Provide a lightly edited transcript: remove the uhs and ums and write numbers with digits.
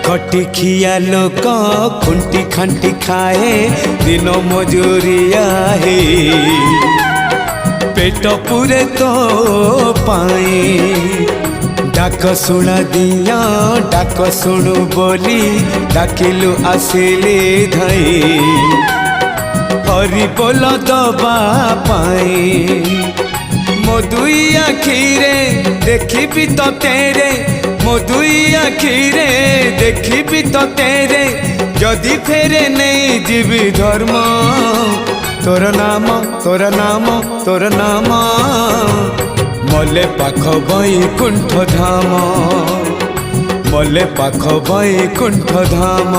खटिखिया लोक खुंटी खांटी खाए दिन मजूरिया है पेट पूरे तो पाए डाक शुणा दिया डाक शुणु बोली डाकिलु आसिले धई हरि बोल दबा पाए मो दुई आखिरे देखी तो तेरे मो दुई आखिरे देखी तो तेरे जदि फेरे नहीं जीवी धर्म तोर नाम तोर नाम तोर नाम मले पाख बैकुंठ धाम मले पाख बैकुंठ धाम।